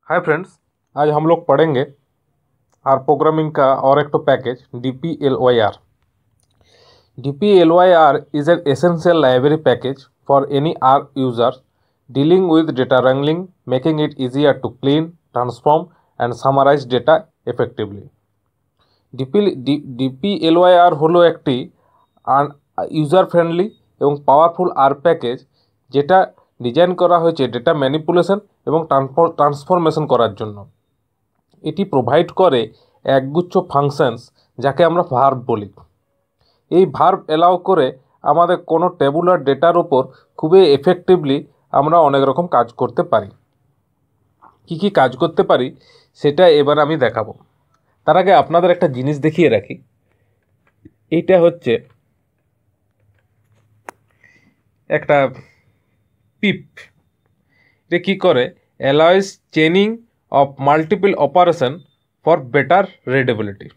Hi friends. आज हम लोग पढ़ेंगे आर प्रोग्रामिंग का और एक तो package DPLYR। DPLYR is an essential library package for any R user dealing with data wrangling, making it easier to clean, transform, and summarize data effectively. DPLYR হলো একটি ইউজার ফ্রেন্ডলি এবং powerful আর package যেটা design করা হয়েছে data manipulation এবং transformation করার জন্য। এটি প্রোভাইড করে একগুচ্ছ ফাংশনস যাকে আমরা ভার্ব বলি। এই ভার্ব অ্যালাউ করে আমাদের কোনো টেবুলার ডেটার উপর খুবই এফেক্টিভলি আমরা অনেক রকম কাজ করতে পারি। কি কি কাজ করতে পারি সেটা এবার আমি দেখাবো। তার আগে আপনাদের একটা জিনিস দেখিয়ে রাখি। এইটা হচ্ছে একটা পিপ। এটা কী করে? Allows chaining of multiple operation for better readability.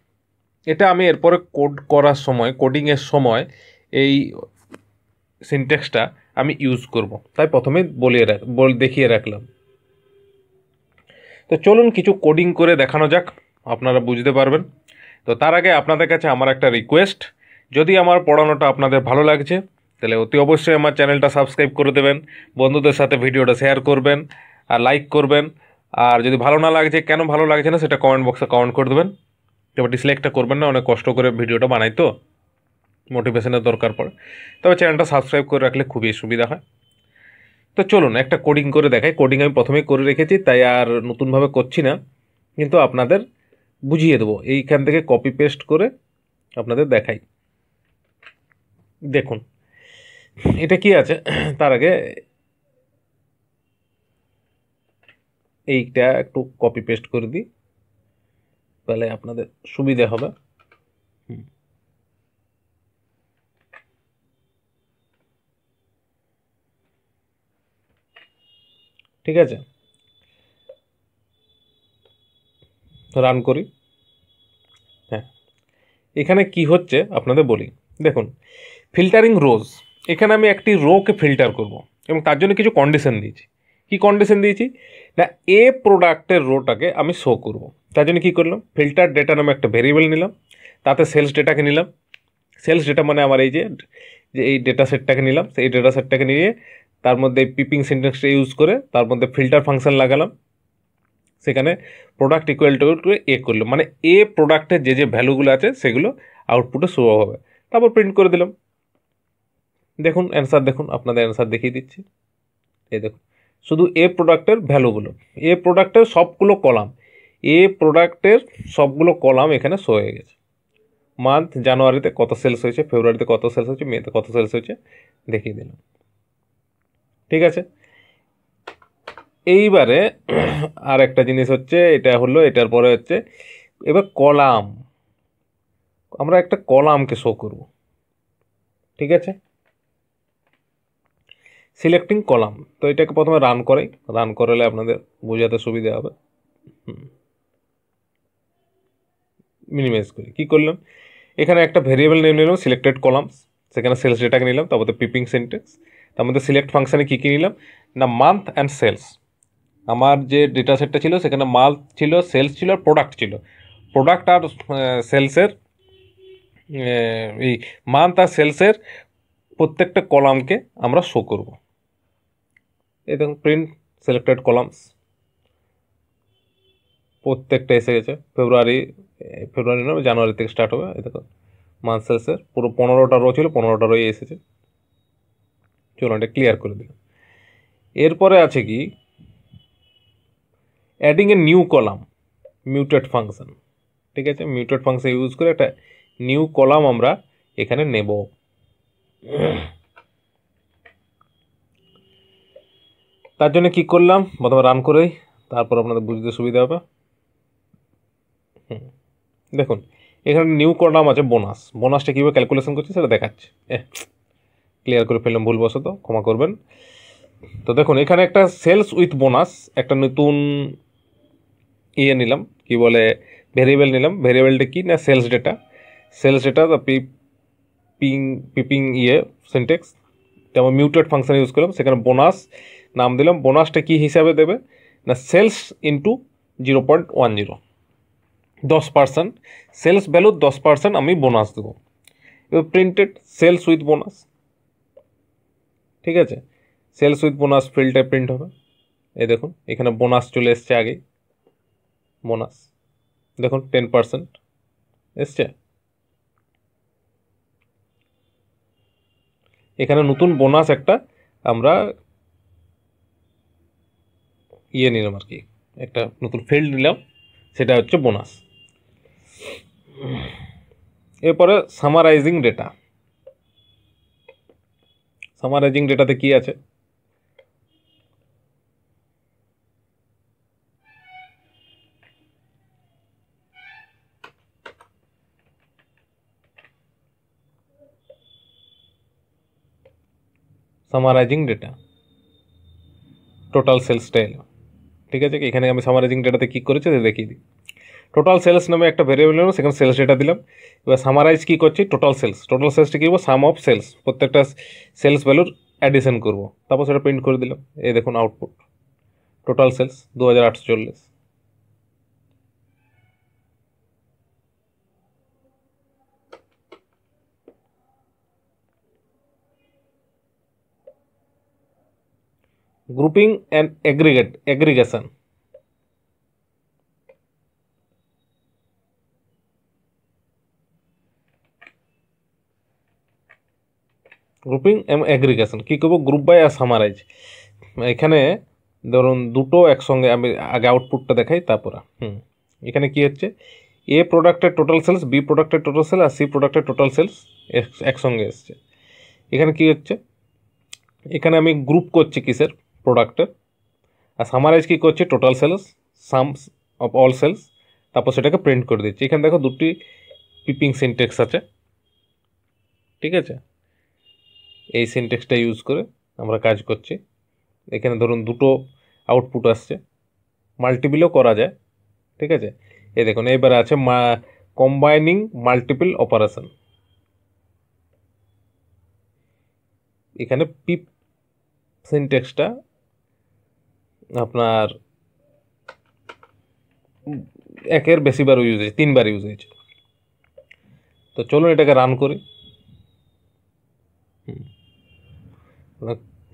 এটা আমি এরপরে কোড করার সময়, কোডিংয়ের সময় এই সিনট্যাক্সটা আমি ইউজ করব, তাই প্রথমে দেখিয়ে রাখলাম। তো চলুন কিছু কোডিং করে দেখানো যাক, আপনারা বুঝতে পারবেন। তো তার আগে আপনাদের কাছে আমার একটা রিকোয়েস্ট, যদি আমার পড়ানোটা আপনাদের ভালো লাগছে তাহলে অতি অবশ্যই আমার চ্যানেলটা সাবস্ক্রাইব করে দেবেন, বন্ধুদের সাথে ভিডিওটা শেয়ার করবেন আর লাইক করবেন। আর যদি ভালো না লাগছে, কেন ভালো লাগছে না সেটা কমেন্ট বক্সে কমেন্ট করে দেবেন। তবে ডিসলাইকটা করবেন না, অনেক কষ্ট করে ভিডিওটা বানাই তো, মোটিভেশনের দরকার পড়ে। তবে চ্যানেলটা সাবস্ক্রাইব করে রাখলে খুবই সুবিধা হয়। তো চলুন একটা কোডিং করে দেখাই। কোডিং আমি প্রথমেই করে রেখেছি, তাই আর নতুনভাবে করছি না, কিন্তু আপনাদের বুঝিয়ে দেবো। এইখান থেকে কপি পেস্ট করে আপনাদের দেখাই। দেখুন এটা কি আছে। তার আগে এইটা একটু কপি পেস্ট করে দিই, তাহলে আপনাদের সুবিধা হবে। ঠিক আছে, রান করি। হ্যাঁ, এখানে কি হচ্ছে আপনাদের বলি। দেখুন, ফিল্টারিং রোজ। এখানে আমি একটি রোকে ফিল্টার করব এবং তার জন্য কিছু কন্ডিশন দিয়েছি। কি কন্ডিশন দিয়েছি না, এ প্রোডাক্টের রোটাকে আমি শো করব। তার জন্য কী করলাম, ফিল্টার ডেটা নামে একটা ভেরিয়েবল নিলাম, তাতে সেলস ডেটাকে নিলাম। সেলস ডেটা মানে আমার এই যে এই ডেটা সেটটাকে নিলাম, সেই ডেটা সেটটাকে নিয়ে তার মধ্যে পিপিং সিনট্যাক্সটা ইউজ করে তার মধ্যে ফিল্টার ফাংশন লাগালাম। সেখানে প্রোডাক্ট ইকুয়াল টু এ করলাম, মানে এ প্রোডাক্টের যে ভ্যালুগুলো আছে সেগুলো আউটপুটে শো হবে। তারপর প্রিন্ট করে দিলাম। দেখুন অ্যান্সার, দেখুন আপনাদের অ্যান্সার দেখিয়ে দিচ্ছি। এই দেখুন, শুধু এ প্রোডাক্টের ভ্যালুগুলো, এ প্রোডাক্টের সবগুলো কলাম, এ প্রোডাক্টের সবগুলো কলাম এখানে শো হয়ে গেছে। মান্থ, জানুয়ারিতে কত সেলস হয়েছে, ফেব্রুয়ারিতে কত সেলস হয়েছে, মেতে কত সেলস হয়েছে দেখিয়ে দিলাম। ঠিক আছে, এইবারে আর একটা জিনিস হচ্ছে, এটা হলো, এটার পরে হচ্ছে এবার কলাম। আমরা একটা কলামকে শো করব। ঠিক আছে, সিলেক্টিং কলাম। তো এটাকে প্রথমে রান করাই, রান করালে আপনাদের বোঝাতে সুবিধা হবে। মিনিমাইজ করি। কী করলাম, এখানে একটা ভেরিয়েবল নেম নিলাম সিলেক্টেড কলামস, সেখানে সেলস ডেটাকে নিলাম, তার মধ্যে পিপিং সিনট্যাক্স, তার মধ্যে সিলেক্ট ফাংশানে কী কী নিলাম না, মান্থ অ্যান্ড সেলস। আমার যে ডেটা সেটটা ছিল সেখানে মান্থ ছিল, সেলস ছিল আর প্রোডাক্ট ছিল। প্রোডাক্ট আর সেলসের এই মান্থ আর সেলসের প্রত্যেকটা কলামকে আমরা শো করব। এই দেখুন, প্রিন্ট সিলেক্টেড কলামস, প্রত্যেকটা এসে গেছে। ফেব্রুয়ারি না, জানুয়ারি থেকে স্টার্ট হবে। এই দেখুন, মান্থ সেলসের পুরো 15টা রো ছিল, 15টা রোই এসেছে। চলুন এটা ক্লিয়ার করে দিলাম। এরপরে আছে কি, adding a new column, muted function. ঠিক আছে, মিউটেড ফাংশন ইউজ করে একটা নিউ কলাম আমরা এখানে নেব। তার জন্য কি করলাম, প্রথমে রান করেই, তারপর আপনাদের বুঝতে সুবিধা হবে। দেখুন এখানে নিউ কলাম আছে বোনাস। বোনাসটা কীভাবে ক্যালকুলেশন করছে সেটা দেখাচ্ছে। ক্লিয়ার করে ফেললাম ভুলবশত, ক্ষমা করবেন। তো দেখুন এখানে একটা সেলস উইথ বোনাস, একটা নতুন ইয়ে নিলাম, কি বলে, ভেরিয়েবল নিলাম। ভেরিয়েবলটা কি না, সেলস ডেটা। সেলস ডেটা পিপিং ইয়ে সিনট্যাক্স, তেমন মিউটেড ফাংশন ইউজ করলাম, সেখানে বোনাস নাম দিলাম। বোনাসটা কি হিসাবে দেবে না সেলস ইন্টু 0.10, 10%, সেলস ভ্যালু 10% আমি বোনাস দেবো। এবার প্রিন্টেড সেলস উইথ বোনাস, ঠিক আছে, সেলস উইথ বোনাস ফিল্ডে প্রিন্ট হবে। এই দেখুন এখানে বোনাস চলে এসছে আগে, বোনাস দেখুন 10% এসছে। এখানে নতুন বোনাস একটা আমরা নিলাম আর কি, একটা নতুন ফিল্ড নিলাম, সেটা হচ্ছে বোনাস। এরপরে সামারাইজিং ডেটা। সামারাইজিং ডেটাতে কি আছে? সামারাইজিং ডেটা, টোটাল সেলসটা এলো, ঠিক আছে। এখানে আমি সামারাইজিং ডেটাতে কী করেছি দেখিয়ে দিই। টোটাল সেলস নামে একটা ভেরিয়েবল নেব, সেখানে সেলস ডেটা দিলাম। এবার সামারাইজ কী করছি, টোটাল সেলস, টোটাল সেলসটা কী করবো, সাম অফ সেলস, প্রত্যেকটা সেলস ভ্যালুর অ্যাডিশন করবো, তারপর সেটা প্রিন্ট করে দিলাম। এই দেখুন output, total sales 2840। Grouping and aggregation. Grouping এবং এগ্রিগেশন কী করবো, গ্রুপ বাই আর সামারাইজ। এখানে ধরুন দুটো একসঙ্গে, আমি আগে আউটপুটটা দেখাই তারপরে। এখানে কি হচ্ছে, এ প্রোডাক্টের টোটাল সেলস, বি প্রোডাক্টের টোটাল সেল আর সি প্রোডাক্টের টোটাল সেলস একসঙ্গে এসছে। এখানে কি হচ্ছে, এখানে আমি গ্রুপ করছি কিসের, প্রোডাক্টের, আর সামারাইজ কী করছি, total sales, sums of all sales, তারপর সেটাকে প্রিন্ট করে দিচ্ছি। এখানে দেখো দুটি পিপিং সিনটেক্স আছে, ঠিক আছে, এই সিনটেক্সটা ইউজ করে আমরা কাজ করছি। এখানে ধরুন দুটো আউটপুট আসছে, মাল্টিপলও করা যায়, ঠিক আছে। এই দেখুন এবার আছে কম্বাইনিং মাল্টিপল অপারেশন। এখানে পিপ সিনটেক্সটা আপনার একের বেশিবার ইউজ হয়েছে, 3বার ইউজ হয়েছে। তো চলুন এটাকে রান করি,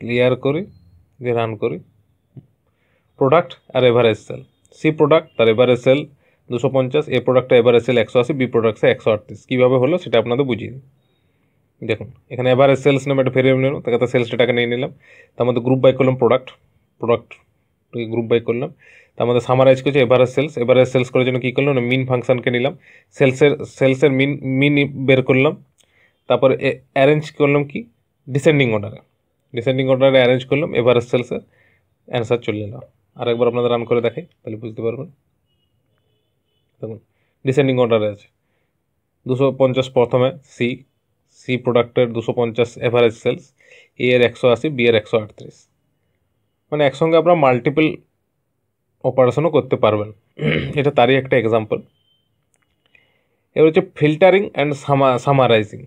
ক্লিয়ার করি, দিয়ে রান করি। প্রোডাক্ট আর এভারেজ সেল, সি প্রোডাক্ট তার এভারেজ সেল 250, এ প্রোডাক্টের এভারেজ সেল 180, বি প্রোডাক্টে 138। কীভাবে হলো সেটা আপনাদের বুঝিয়ে দিই। দেখুন এখানে এভারেজ সেলস নামে একটা ভেরিয়েবল নিলাম, তার সেলস ডেটাকে নিয়ে নিলাম, তার মধ্যে গ্রুপ বাই করলাম প্রোডাক্ট গ্রুপ বাই করলাম, তার মধ্যে সামারাইজ করছি এভারেজ সেলস করার জন্য কী করলাম, মিন ফাংশনকে নিলাম, সেলসের মিন বের করলাম, তারপরে অ্যারেঞ্জ করলাম কি, ডিসেন্ডিং অর্ডারে অ্যারেঞ্জ করলাম, এভারেজ সেলসের অ্যান্সার চলে এলাম। আরেকবার আপনাদের রান করে দেখাই, তাহলে বুঝতে পারবেন। দেখুন ডিসেন্ডিং অর্ডারে আছে 250 প্রথমে সি প্রোডাক্টের 250 এভারেজ সেলস, এ এর 180, বি এর 138। মানে একসঙ্গে আপনারা মাল্টিপল অপারেশনও করতে পারবেন, এটা তারই একটা এক্সাম্পল। এবার হচ্ছে filtering and summarising.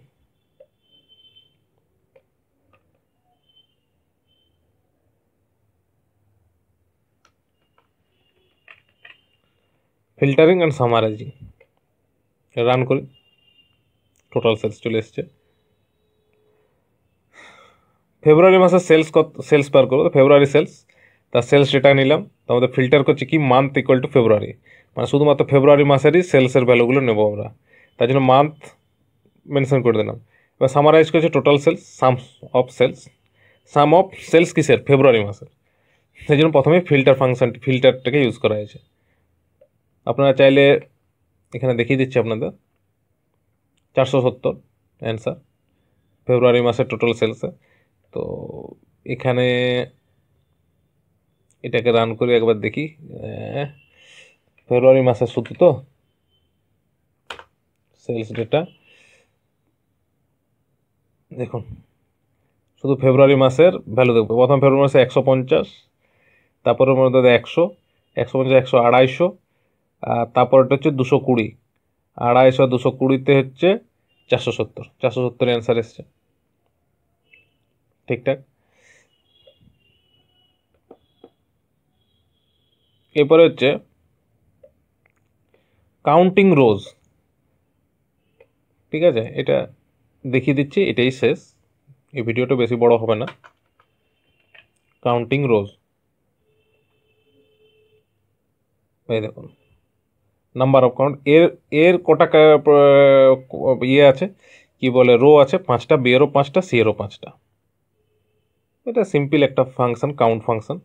Filtering and summarising run করি, টোটাল সেলস চলে এসছে। ফেব্রুয়ারি মাসের সেলস বার করবো, ফেব্রুয়ারি সেলস, তার সেলস ডেটা নিলাম, তার মধ্যে ফিল্টার করছি কি, মান্থ ইকুয়াল টু ফেব্রুয়ারি, মানে শুধুমাত্র ফেব্রুয়ারি মাসেরই সেলসের ভ্যালুগুলো নেবো আমরা, তার জন্য মান্থ মেনশন করে দিলাম। এবার সামারাইজ করছে total sales, sum of sales কিসের, ফেব্রুয়ারি মাসের, সেই জন্য প্রথমে ফিল্টারটাকে ইউজ করা হয়েছে। আপনারা চাইলে এখানে দেখিয়ে দিচ্ছি আপনাদের 470 অ্যান্সার ফেব্রুয়ারি মাসের টোটাল সেলসে। তো এখানে এটাকে রান করে একবার দেখি, ফেব্রুয়ারি মাসের শুধু তো সেলস ডেটা দেখুন, শুধু ফেব্রুয়ারি মাসের ভ্যালু দেখবো। প্রথম ফেব্রুয়ারি মাসে 150, তারপরের মধ্যে 100, 150, 100, 250, আর তারপরটা হচ্ছে 220, 250, 220তে হচ্ছে 470 অ্যান্সার এসছে, ঠিকঠাক। এরপরে হচ্ছে কাউন্টিং রোজ। ঠিক আছে, এটা দেখিয়ে দিচ্ছি, এটাই শেষ, এই ভিডিওটা বেশি বড় হবে না। কাউন্টিং রোজ, এই দেখুন নাম্বার অফ কাউন্ট, এর কটা ইয়ে আছে, কি বলে, রো আছে 5টা, বি এরও 5টা, সি এরও 5টা। এটা সিম্পল একটা function, count function.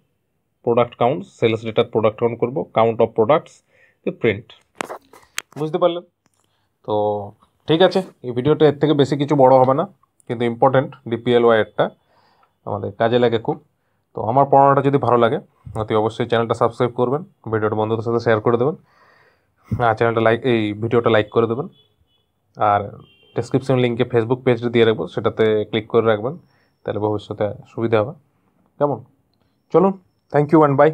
Product count, sales ডেটার প্রোডাক্ট কাউন্ট করবো, কাউন্ট অফ প্রোডাক্টস, প্রিন্ট। বুঝতে পারলেন? তো ঠিক আছে, এই ভিডিওটা এর থেকে বেশি কিছু বড় হবে না, কিন্তু ইম্পর্টেন্ট, ডিপিএলওয়াই একটা আমাদের কাজে লাগে খুব। তো আমার পড়ানোটা যদি ভালো লাগে অতি অবশ্যই চ্যানেলটা সাবস্ক্রাইব করবেন, ভিডিওটা বন্ধুদের সাথে শেয়ার করে দেবেন, আর চ্যানেলটা এই ভিডিওটা লাইক করে দেবেন, আর ডেসক্রিপশন লিঙ্কে ফেসবুক পেজটা দিয়ে রাখবো, সেটাতে ক্লিক করে রাখবেন, তাহলে ভবিষ্যতে সুবিধা হবে। কেমন? চলুন, থ্যাংক ইউ অ্যান্ড বাই।